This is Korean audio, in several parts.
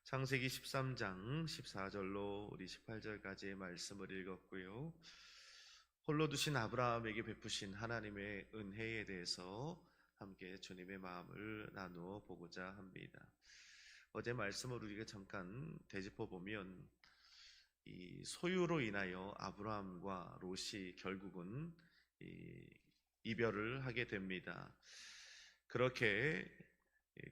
창세기 13장 14절로 우리 18절까지의 말씀을 읽었고요. 홀로 두신 아브라함에게 베푸신 하나님의 은혜에 대해서 함께 주님의 마음을 나누어 보고자 합니다. 어제 말씀을 우리가 잠깐 되짚어 보면 이 소유로 인하여 아브라함과 롯이 결국은 이별을 하게 됩니다. 그렇게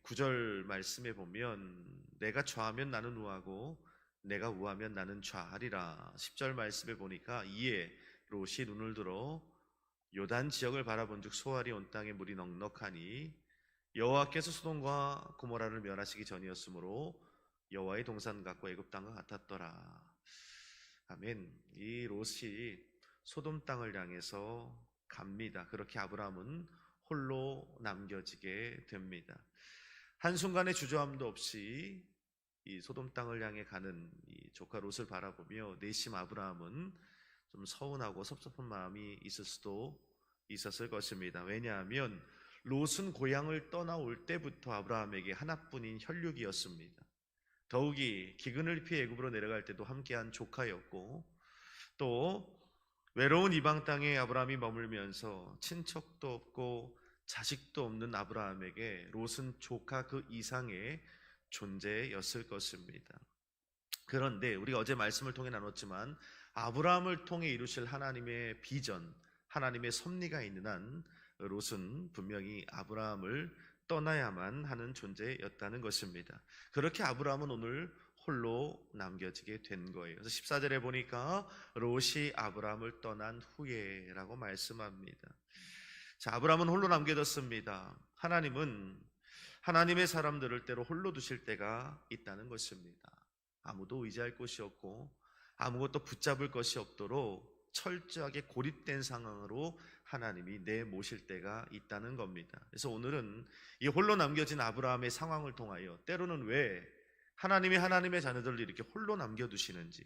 9절 말씀에 보면 내가 좌하면 나는 우하고 내가 우하면 나는 좌하리라. 10절 말씀에 보니까 이에 롯이 눈을 들어 요단 지역을 바라본즉 소알이 온 땅에 물이 넉넉하니 여호와께서 소돔과 고모라를 멸하시기 전이었으므로 여호와의 동산 같고 애굽 땅과 같았더라. 아멘. 이 롯이 소돔 땅을 향해서 갑니다. 그렇게 아브라함은 홀로 남겨지게 됩니다. 한순간의 주저함도 없이 이 소돔 땅을 향해 가는 이 조카 롯을 바라보며 내심 아브라함은 좀 서운하고 섭섭한 마음이 있을 수도 있었을 것입니다. 왜냐하면 롯은 고향을 떠나올 때부터 아브라함에게 하나뿐인 혈육이었습니다. 더욱이 기근을 피해 애굽으로 내려갈 때도 함께한 조카였고, 또 외로운 이방 땅에 아브라함이 머물면서 친척도 없고 자식도 없는 아브라함에게 롯은 조카 그 이상의 존재였을 것입니다. 그런데 우리가 어제 말씀을 통해 나눴지만 아브라함을 통해 이루실 하나님의 비전, 하나님의 섭리가 있는 한 롯은 분명히 아브라함을 떠나야만 하는 존재였다는 것입니다. 그렇게 아브라함은 오늘 홀로 남겨지게 된 거예요. 그래서 14절에 보니까 롯이 아브라함을 떠난 후에라고 말씀합니다. 자, 아브라함은 홀로 남겨졌습니다. 하나님은 하나님의 사람들을 때로 홀로 두실 때가 있다는 것입니다. 아무도 의지할 곳이 없고 아무것도 붙잡을 것이 없도록 철저하게 고립된 상황으로 하나님이 내모실 때가 있다는 겁니다. 그래서 오늘은 이 홀로 남겨진 아브라함의 상황을 통하여 때로는 왜 하나님이 하나님의 자녀들을 이렇게 홀로 남겨두시는지,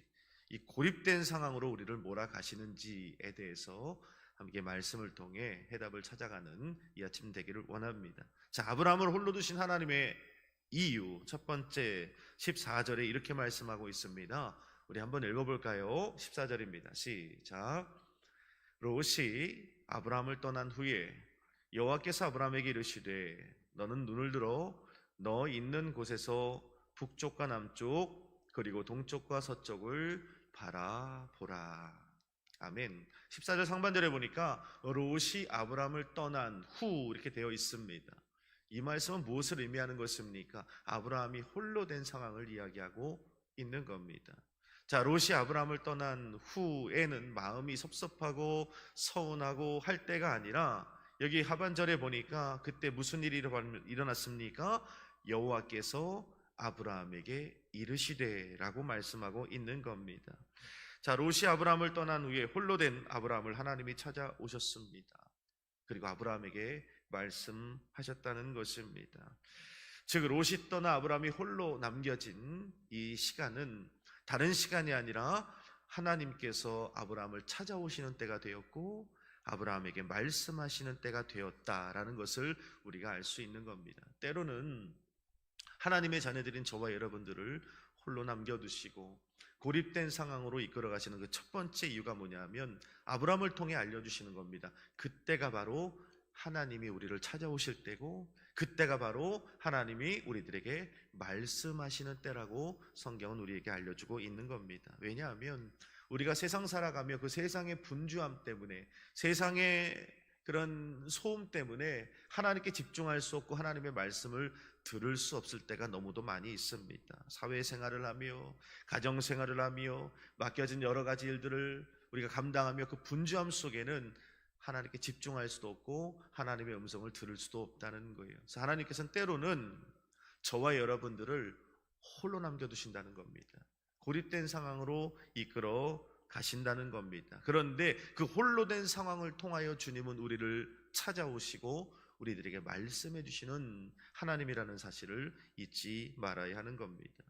이 고립된 상황으로 우리를 몰아가시는지에 대해서 함께 말씀을 통해 해답을 찾아가는 이 아침 되기를 원합니다. 자, 아브라함을 홀로 두신 하나님의 이유, 첫 번째 14절에 이렇게 말씀하고 있습니다. 우리 한번 읽어볼까요? 14절입니다. 시작. 롯이 아브라함을 떠난 후에 여호와께서 아브라함에게 이르시되 너는 눈을 들어 너 있는 곳에서 북쪽과 남쪽 그리고 동쪽과 서쪽을 바라보라. 아멘. 14절 상반절에 보니까 롯이 아브라함을 떠난 후 이렇게 되어 있습니다. 이 말씀은 무엇을 의미하는 것입니까? 아브라함이 홀로 된 상황을 이야기하고 있는 겁니다. 자, 롯이 아브라함을 떠난 후에는 마음이 섭섭하고 서운하고 할 때가 아니라 여기 하반절에 보니까 그때 무슨 일이 일어났습니까? 여호와께서 아브라함에게 이르시되라고 말씀하고 있는 겁니다. 자, 롯이 아브라함을 떠난 후에 홀로 된 아브라함을 하나님이 찾아오셨습니다. 그리고 아브라함에게 말씀하셨다는 것입니다. 즉 롯이 떠나 아브라함이 홀로 남겨진 이 시간은 다른 시간이 아니라 하나님께서 아브라함을 찾아오시는 때가 되었고 아브라함에게 말씀하시는 때가 되었다라는 것을 우리가 알 수 있는 겁니다. 때로는 하나님의 자녀들인 저와 여러분들을 홀로 남겨두시고 고립된 상황으로 이끌어 가시는 그 첫 번째 이유가 뭐냐면 아브라함을 통해 알려주시는 겁니다. 그때가 바로 하나님이 우리를 찾아오실 때고 그때가 바로 하나님이 우리들에게 말씀하시는 때라고 성경은 우리에게 알려주고 있는 겁니다. 왜냐하면 우리가 세상 살아가며 그 세상의 분주함 때문에 세상의 그런 소음 때문에 하나님께 집중할 수 없고 하나님의 말씀을 들을 수 없을 때가 너무도 많이 있습니다. 사회생활을 하며 가정생활을 하며 맡겨진 여러 가지 일들을 우리가 감당하며 그 분주함 속에는 하나님께 집중할 수도 없고 하나님의 음성을 들을 수도 없다는 거예요. 그래서 하나님께서는 때로는 저와 여러분들을 홀로 남겨두신다는 겁니다. 고립된 상황으로 이끌어 가신다는 겁니다. 그런데 그 홀로 된 상황을 통하여 주님은 우리를 찾아오시고 우리들에게 말씀해 주시는 하나님이라는 사실을 잊지 말아야 하는 겁니다.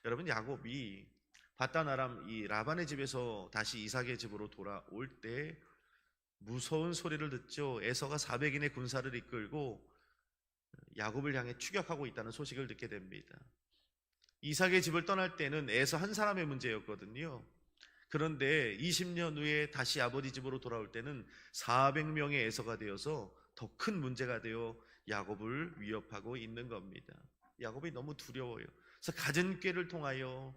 여러분, 야곱이 바단 아람 이 라반의 집에서 다시 이삭의 집으로 돌아올 때 무서운 소리를 듣죠. 에서가 400인의 군사를 이끌고 야곱을 향해 추격하고 있다는 소식을 듣게 됩니다. 이삭의 집을 떠날 때는 에서 한 사람의 문제였거든요. 그런데 20년 후에 다시 아버지 집으로 돌아올 때는 400명의 에서가 되어서 더 큰 문제가 되어 야곱을 위협하고 있는 겁니다. 야곱이 너무 두려워요. 그래서 갖은 꾀를 통하여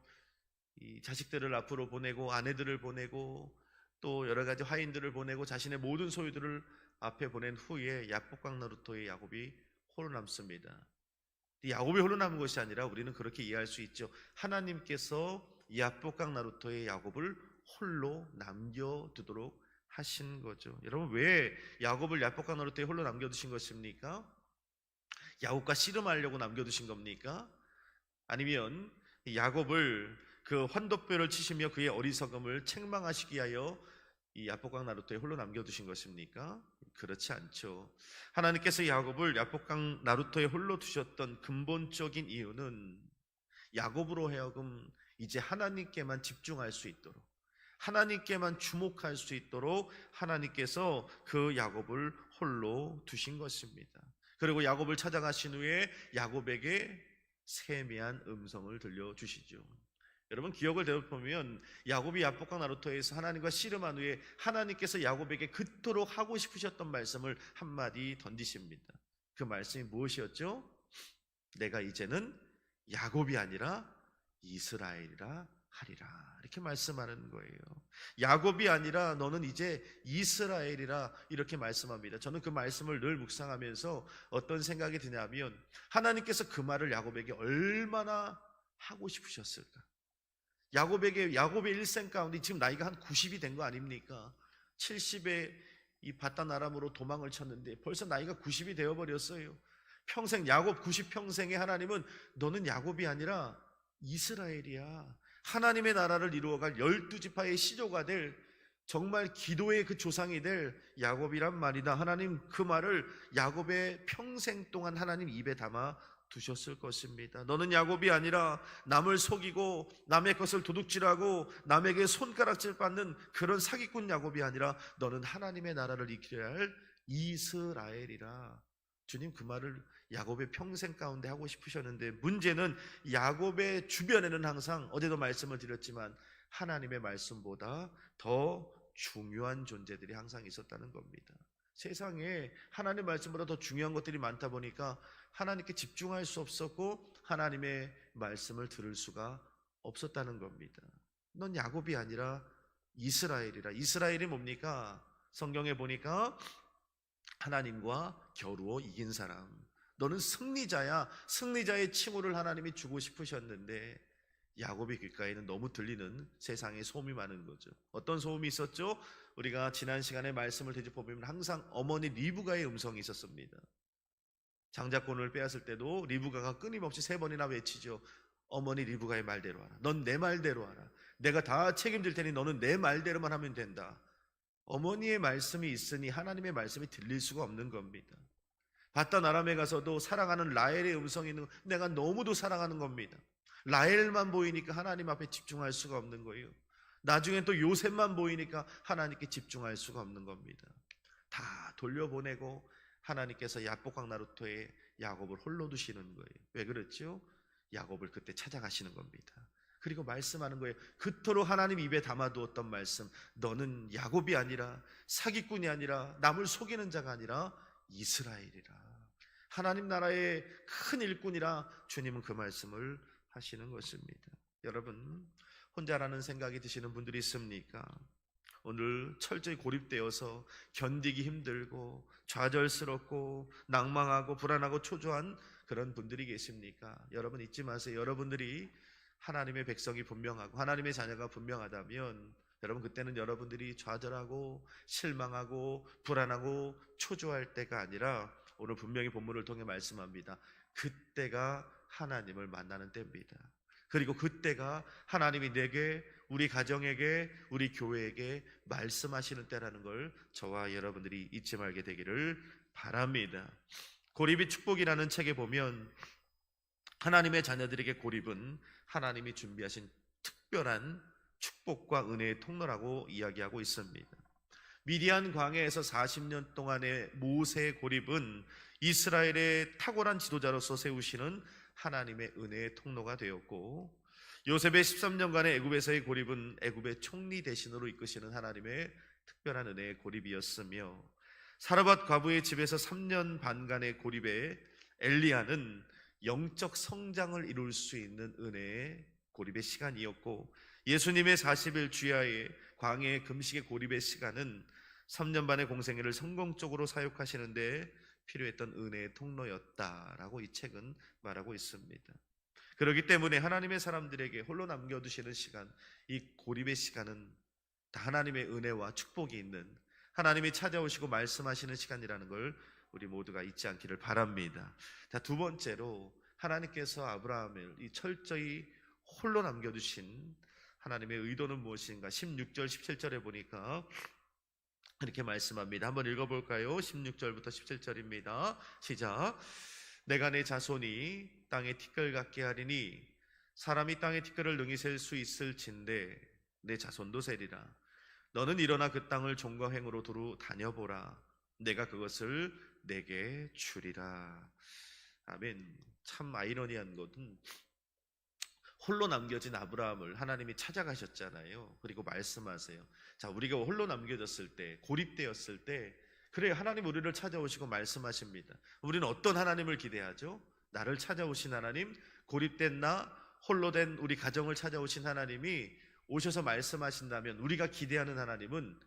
이 자식들을 앞으로 보내고 아내들을 보내고 또 여러 가지 화인들을 보내고 자신의 모든 소유들을 앞에 보낸 후에 야복강 나루토의 야곱이 홀로 남습니다. 야곱이 홀로 남은 것이 아니라 우리는 그렇게 이해할 수 있죠. 하나님께서 야복강 나루토의 야곱을 홀로 남겨두도록 하신 거죠. 여러분, 왜 야곱을 야복강 나루토에 홀로 남겨두신 것입니까? 야곱과 씨름하려고 남겨두신 겁니까? 아니면 야곱을 그 환도뼈를 치시며 그의 어리석음을 책망하시기 위하여 이 야복강 나루토에 홀로 남겨두신 것입니까? 그렇지 않죠. 하나님께서 야곱을 야복강 나루토에 홀로 두셨던 근본적인 이유는 야곱으로 하여금 이제 하나님께만 집중할 수 있도록, 하나님께만 주목할 수 있도록 하나님께서 그 야곱을 홀로 두신 것입니다. 그리고 야곱을 찾아가신 후에 야곱에게 세미한 음성을 들려주시죠. 여러분, 기억을 되돌아보면 야곱이 야복강 나루토에서 하나님과 씨름한 후에 하나님께서 야곱에게 그토록 하고 싶으셨던 말씀을 한마디 던지십니다. 그 말씀이 무엇이었죠? 내가 이제는 야곱이 아니라 이스라엘이라 하리라, 이렇게 말씀하는 거예요. 야곱이 아니라 너는 이제 이스라엘이라, 이렇게 말씀합니다. 저는 그 말씀을 늘 묵상하면서 어떤 생각이 드냐면, 하나님께서 그 말을 야곱에게 얼마나 하고 싶으셨을까. 야곱의 일생 가운데 지금 나이가 한 90이 된 거 아닙니까? 70에 이 바단 아람으로 도망을 쳤는데 벌써 나이가 90이 되어버렸어요. 평생, 야곱 90평생에 하나님은 너는 야곱이 아니라 이스라엘이야, 하나님의 나라를 이루어갈 12지파의 시조가 될, 정말 기도의 그 조상이 될 야곱이란 말이다. 하나님 그 말을 야곱의 평생 동안 하나님 입에 담아 두셨을 것입니다. 너는 야곱이 아니라 남을 속이고 남의 것을 도둑질하고 남에게 손가락질 받는 그런 사기꾼 야곱이 아니라 너는 하나님의 나라를 이끌어야 할 이스라엘이라. 주님 그 말을 야곱의 평생 가운데 하고 싶으셨는데, 문제는 야곱의 주변에는 항상, 어제도 말씀을 드렸지만, 하나님의 말씀보다 더 중요한 존재들이 항상 있었다는 겁니다. 세상에 하나님의 말씀보다 더 중요한 것들이 많다 보니까 하나님께 집중할 수 없었고 하나님의 말씀을 들을 수가 없었다는 겁니다. 넌 야곱이 아니라 이스라엘이라. 이스라엘이 뭡니까? 성경에 보니까 하나님과 겨루어 이긴 사람. 너는 승리자야. 승리자의 칭호를 하나님이 주고 싶으셨는데 야곱의 귓가에는 너무 들리는 세상의 소음이 많은 거죠. 어떤 소음이 있었죠? 우리가 지난 시간에 말씀을 되짚어보면 항상 어머니 리브가의 음성이 있었습니다. 장자권을 빼앗을 때도 리브가가 끊임없이 3번이나 외치죠. 어머니 리브가의 말대로 하라. 넌 내 말대로 하라. 내가 다 책임질 테니 너는 내 말대로만 하면 된다. 어머니의 말씀이 있으니 하나님의 말씀이 들릴 수가 없는 겁니다. 바단 아람에 가서도 사랑하는 라헬의 음성이 있는, 내가 너무도 사랑하는 겁니다. 라헬만 보이니까 하나님 앞에 집중할 수가 없는 거예요. 나중엔 또 요셉만 보이니까 하나님께 집중할 수가 없는 겁니다. 다 돌려보내고 하나님께서 야복강 나루토에 야곱을 홀로 두시는 거예요. 왜 그렇죠? 야곱을 그때 찾아가시는 겁니다. 그리고 말씀하는 거예요. 그토록 하나님 입에 담아두었던 말씀, 너는 야곱이 아니라, 사기꾼이 아니라, 남을 속이는 자가 아니라 이스라엘이라, 하나님 나라의 큰 일꾼이라. 주님은 그 말씀을 하시는 것입니다. 여러분, 혼자라는 생각이 드시는 분들이 있습니까? 오늘 철저히 고립되어서 견디기 힘들고 좌절스럽고 낭망하고 불안하고 초조한 그런 분들이 계십니까? 여러분 잊지 마세요. 여러분들이 하나님의 백성이 분명하고 하나님의 자녀가 분명하다면 여러분, 그때는 여러분들이 좌절하고 실망하고 불안하고 초조할 때가 아니라 오늘 분명히 본문을 통해 말씀합니다. 그때가 하나님을 만나는 때입니다. 그리고 그때가 하나님이 내게, 우리 가정에게, 우리 교회에게 말씀하시는 때라는 걸 저와 여러분들이 잊지 말게 되기를 바랍니다. 고립이 축복이라는 책에 보면 하나님의 자녀들에게 고립은 하나님이 준비하신 특별한 축복과 은혜의 통로라고 이야기하고 있습니다. 미디안 광야에서 40년 동안의 모세의 고립은 이스라엘의 탁월한 지도자로서 세우시는 하나님의 은혜의 통로가 되었고, 요셉의 13년간의 애굽에서의 고립은 애굽의 총리 대신으로 이끄시는 하나님의 특별한 은혜의 고립이었으며, 사르밧 과부의 집에서 3년 반간의 고립에 엘리야는 영적 성장을 이룰 수 있는 은혜의 고립의 시간이었고, 예수님의 40일 주야의 광야의 금식의 고립의 시간은 3년 반의 공생애를 성공적으로 사역하시는데 필요했던 은혜의 통로였다라고 이 책은 말하고 있습니다. 그렇기 때문에 하나님의 사람들에게 홀로 남겨두시는 시간, 이 고립의 시간은 다 하나님의 은혜와 축복이 있는, 하나님이 찾아오시고 말씀하시는 시간이라는 걸 우리 모두가 잊지 않기를 바랍니다. 자, 두 번째로 하나님께서 아브라함을 이 철저히 홀로 남겨두신 하나님의 의도는 무엇인가? 16절 17절에 보니까 이렇게 말씀합니다. 한번 읽어볼까요? 16절부터 17절입니다. 시작. 내가 내 자손이 땅에 티끌 같게 하리니 사람이 땅에 티끌을 능히 셀 수 있을진데 내 자손도 세리라. 너는 일어나 그 땅을 종과 횡으로 두루 다녀보라. 내가 그것을 내게 주리라. 아멘. 참 아이러니한 것은 홀로 남겨진 아브라함을 하나님이 찾아가셨잖아요. 그리고 말씀하세요. 자, 우리가 홀로 남겨졌을 때, 고립되었을 때, 그래, 하나님 우리를 찾아오시고 말씀하십니다. 우리는 어떤 하나님을 기대하죠? 나를 찾아오신 하나님, 고립된 나, 홀로 된 우리 가정을 찾아오신 하나님이 오셔서 말씀하신다면 우리가 기대하는 하나님은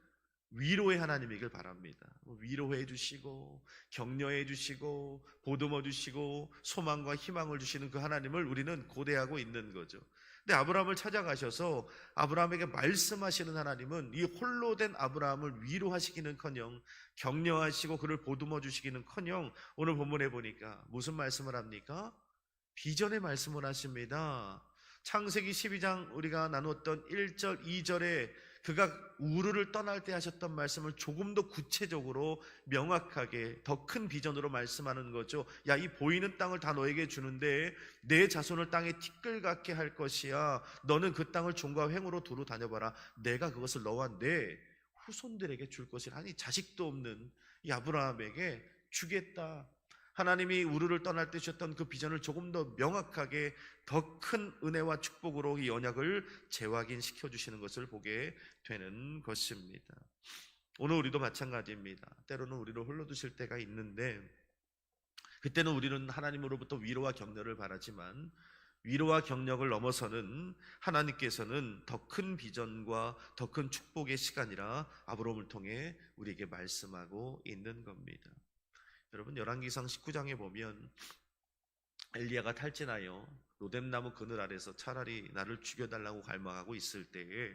위로의 하나님이길 바랍니다. 위로해 주시고 격려해 주시고 보듬어 주시고 소망과 희망을 주시는 그 하나님을 우리는 고대하고 있는 거죠. 근데 아브라함을 찾아가셔서 아브라함에게 말씀하시는 하나님은 이 홀로 된 아브라함을 위로하시기는커녕 격려하시고 그를 보듬어 주시기는커녕 오늘 본문에 보니까 무슨 말씀을 합니까? 비전의 말씀을 하십니다. 창세기 12장 우리가 나눴던 1절 2절에 그가 우르를 떠날 때 하셨던 말씀을 조금 더 구체적으로 명확하게 더 큰 비전으로 말씀하는 거죠. 야, 이 보이는 땅을 다 너에게 주는데 내 자손을 땅에 티끌 같게 할 것이야. 너는 그 땅을 종과 횡으로 두루 다녀봐라. 내가 그것을 너와 내 후손들에게 줄 것이라. 아니, 자식도 없는 이 아브라함에게 주겠다. 하나님이 우르를 떠날 때 주셨던 그 비전을 조금 더 명확하게 더 큰 은혜와 축복으로 이 언약을 재확인시켜 주시는 것을 보게 되는 것입니다. 오늘 우리도 마찬가지입니다. 때로는 우리를 홀로 두실 때가 있는데 그때는 우리는 하나님으로부터 위로와 격려를 바라지만 위로와 격려를 넘어서는 하나님께서는 더 큰 비전과 더 큰 축복의 시간이라 아브라함을 통해 우리에게 말씀하고 있는 겁니다. 여러분, 열왕기상 19장에 보면 엘리야가 탈진하여 로뎀나무 그늘 아래서 차라리 나를 죽여달라고 갈망하고 있을 때에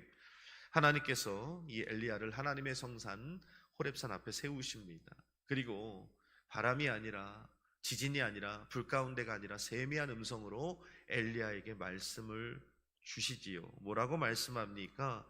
하나님께서 이 엘리야를 하나님의 성산 호렙산 앞에 세우십니다. 그리고 바람이 아니라 지진이 아니라 불 가운데가 아니라 세미한 음성으로 엘리야에게 말씀을 주시지요. 뭐라고 말씀합니까?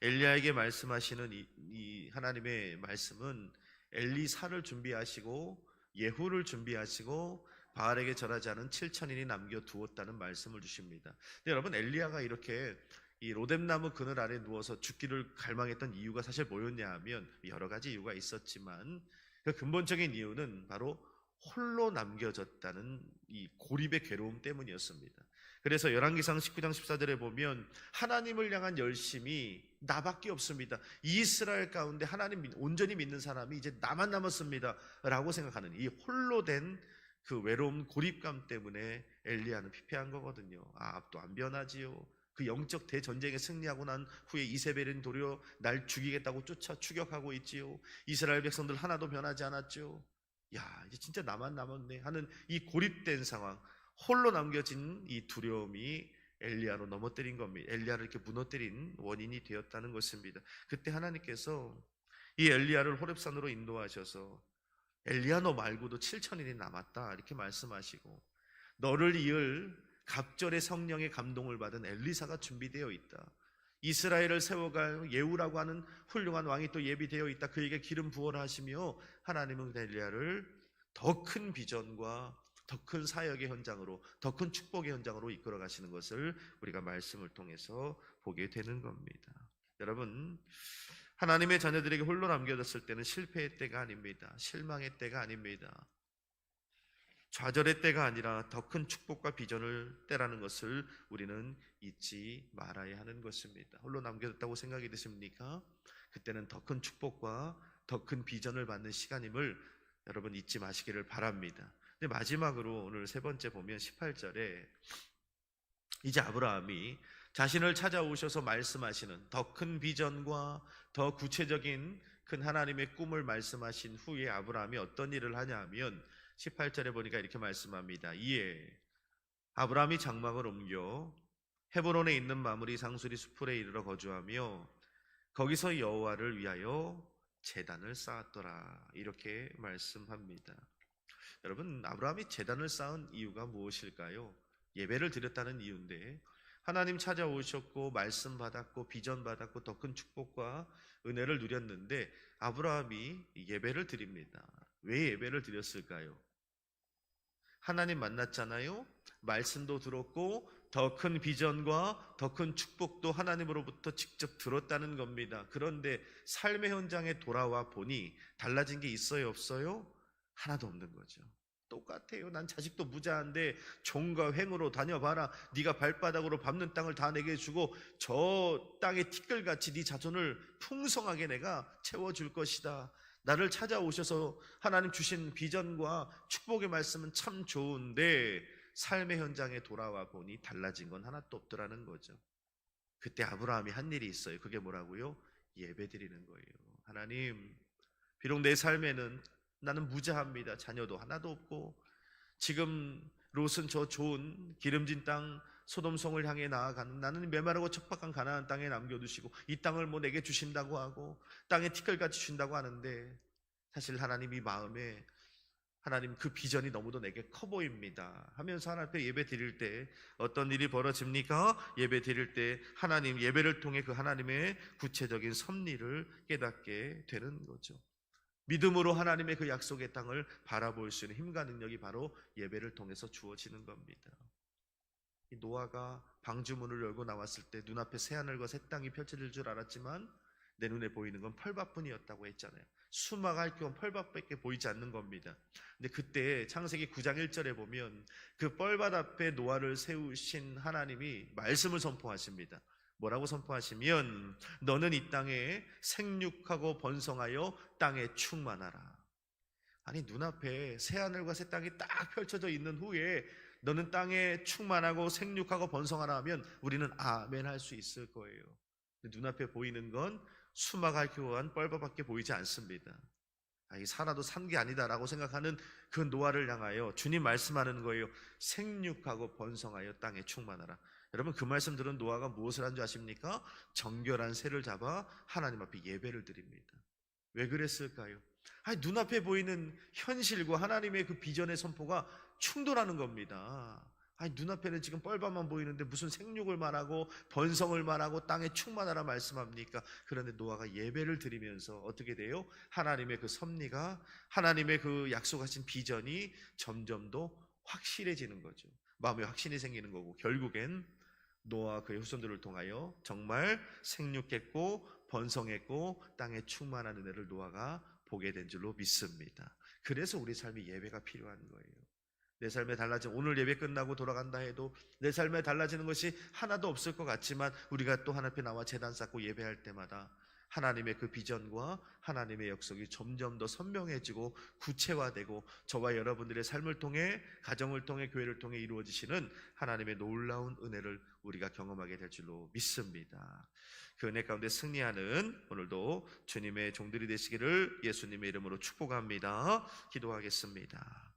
엘리야에게 말씀하시는 이 하나님의 말씀은 엘리사를 준비하시고 예후를 준비하시고 바알에게 절하지 않은 7,000인이 남겨두었다는 말씀을 주십니다. 근데 여러분, 엘리야가 이렇게 이 로뎀나무 그늘 아래 누워서 죽기를 갈망했던 이유가 사실 뭐였냐 하면 여러 가지 이유가 있었지만 그 근본적인 이유는 바로 홀로 남겨졌다는 이 고립의 괴로움 때문이었습니다. 그래서 열왕기상 19장 14절에 보면 하나님을 향한 열심이 나밖에 없습니다. 이스라엘 가운데 하나님 온전히 믿는 사람이 이제 나만 남았습니다 라고 생각하는 이 홀로 된 그 외로움 고립감 때문에 엘리야는 피폐한 거거든요. 아합도 안 변하지요. 그 영적 대전쟁에 승리하고 난 후에 이세벨은 도리어 날 죽이겠다고 쫓아 추격하고 있지요. 이스라엘 백성들 하나도 변하지 않았죠. 야, 이제 진짜 나만 남았네 하는 이 고립된 상황, 홀로 남겨진 이 두려움이 엘리야로 넘어뜨린 겁니다. 엘리야를 이렇게 무너뜨린 원인이 되었다는 것입니다. 그때 하나님께서 이 엘리야를 호렙산으로 인도하셔서 엘리야 너 말고도 7,000인이 남았다 이렇게 말씀하시고 너를 이을 갑절의 성령의 감동을 받은 엘리사가 준비되어 있다. 이스라엘을 세워갈 예후라고 하는 훌륭한 왕이 또 예비되어 있다. 그에게 기름 부어라 하시며 하나님은 엘리야를 더 큰 비전과 더 큰 사역의 현장으로, 더 큰 축복의 현장으로 이끌어 가시는 것을 우리가 말씀을 통해서 보게 되는 겁니다. 여러분, 하나님의 자녀들에게 홀로 남겨졌을 때는 실패의 때가 아닙니다. 실망의 때가 아닙니다. 좌절의 때가 아니라 더 큰 축복과 비전을 때라는 것을 우리는 잊지 말아야 하는 것입니다. 홀로 남겨뒀다고 생각이 드십니까? 그때는 더 큰 축복과 더 큰 비전을 받는 시간임을 여러분 잊지 마시기를 바랍니다. 근데 마지막으로 오늘 세 번째 보면 18절에 이제 아브라함이 자신을 찾아오셔서 말씀하시는 더 큰 비전과 더 구체적인 큰 하나님의 꿈을 말씀하신 후에 아브라함이 어떤 일을 하냐 하면 18절에 보니까 이렇게 말씀합니다. 이에 아브라함이 장막을 옮겨 헤브론에 있는 마므리 상수리 수풀에 이르러 거주하며 거기서 여호와를 위하여 제단을 쌓았더라. 이렇게 말씀합니다. 여러분, 아브라함이 제단을 쌓은 이유가 무엇일까요? 예배를 드렸다는 이유인데, 하나님 찾아오셨고 말씀 받았고 비전 받았고 더 큰 축복과 은혜를 누렸는데 아브라함이 예배를 드립니다. 왜 예배를 드렸을까요? 하나님 만났잖아요. 말씀도 들었고 더 큰 비전과 더 큰 축복도 하나님으로부터 직접 들었다는 겁니다. 그런데 삶의 현장에 돌아와 보니 달라진 게 있어요, 없어요? 하나도 없는 거죠. 똑같아요. 난 자식도 무자한데 종과 횡으로 다녀봐라. 네가 발바닥으로 밟는 땅을 다 내게 주고 저 땅의 티끌같이 네 자손을 풍성하게 내가 채워줄 것이다. 나를 찾아오셔서 하나님 주신 비전과 축복의 말씀은 참 좋은데 삶의 현장에 돌아와 보니 달라진 건 하나도 없더라는 거죠. 그때 아브라함이 한 일이 있어요. 그게 뭐라고요? 예배드리는 거예요. 하나님, 비록 내 삶에는 나는 무자합니다. 자녀도 하나도 없고 지금 롯은 저 좋은 기름진 땅 소돔성을 향해 나아가는, 나는 메마르고 척박한 가나안 땅에 남겨두시고 이 땅을 뭐 내게 주신다고 하고 땅에 티끌같이 주신다고 하는데 사실 하나님 이 마음에 하나님 그 비전이 너무도 내게 커 보입니다 하면서 하나님 앞에 예배 드릴 때 어떤 일이 벌어집니까? 예배 드릴 때 하나님 예배를 통해 그 하나님의 구체적인 섭리를 깨닫게 되는 거죠. 믿음으로 하나님의 그 약속의 땅을 바라볼 수 있는 힘과 능력이 바로 예배를 통해서 주어지는 겁니다. 이 노아가 방주문을 열고 나왔을 때 눈앞에 새하늘과 새 땅이 펼쳐질 줄 알았지만 내 눈에 보이는 건 펄밭뿐이었다고 했잖아요. 수막할 겸 펄밭밖에 보이지 않는 겁니다. 근데 그때 창세기 9장 1절에 보면 그 뻘밭 앞에 노아를 세우신 하나님이 말씀을 선포하십니다. 뭐라고 선포하시면 너는 이 땅에 생육하고 번성하여 땅에 충만하라. 아니 눈앞에 새하늘과 새 땅이 딱 펼쳐져 있는 후에 너는 땅에 충만하고 생육하고 번성하라 하면 우리는 아멘 할 수 있을 거예요. 눈앞에 보이는 건 수막할 교환 뻘밭밖에 보이지 않습니다. 이 살아도 산 게 아니다라고 생각하는 그 노아를 향하여 주님 말씀하는 거예요. 생육하고 번성하여 땅에 충만하라. 여러분 그 말씀 들은 노아가 무엇을 한 줄 아십니까? 정결한 새를 잡아 하나님 앞에 예배를 드립니다. 왜 그랬을까요? 눈앞에 보이는 현실과 하나님의 그 비전의 선포가 충돌하는 겁니다. 눈앞에는 지금 뻘밭만 보이는데 무슨 생육을 말하고 번성을 말하고 땅에 충만하라 말씀합니까? 그런데 노아가 예배를 드리면서 어떻게 돼요? 하나님의 그 섭리가 하나님의 그 약속하신 비전이 점점 더 확실해지는 거죠. 마음에 확신이 생기는 거고 결국엔 노아와 그의 후손들을 통하여 정말 생육했고 번성했고 땅에 충만한 은혜를 노아가 보게 된 줄로 믿습니다. 그래서 우리 삶이 예배가 필요한 거예요. 내 삶에 달라진 오늘 예배 끝나고 돌아간다 해도 내 삶에 달라지는 것이 하나도 없을 것 같지만 우리가 또 하나님 앞에 나와 제단 쌓고 예배할 때마다 하나님의 그 비전과 하나님의 약속이 점점 더 선명해지고 구체화되고 저와 여러분들의 삶을 통해 가정을 통해 교회를 통해 이루어지시는 하나님의 놀라운 은혜를 우리가 경험하게 될 줄로 믿습니다. 그 은혜 가운데 승리하는 오늘도 주님의 종들이 되시기를 예수님의 이름으로 축복합니다. 기도하겠습니다.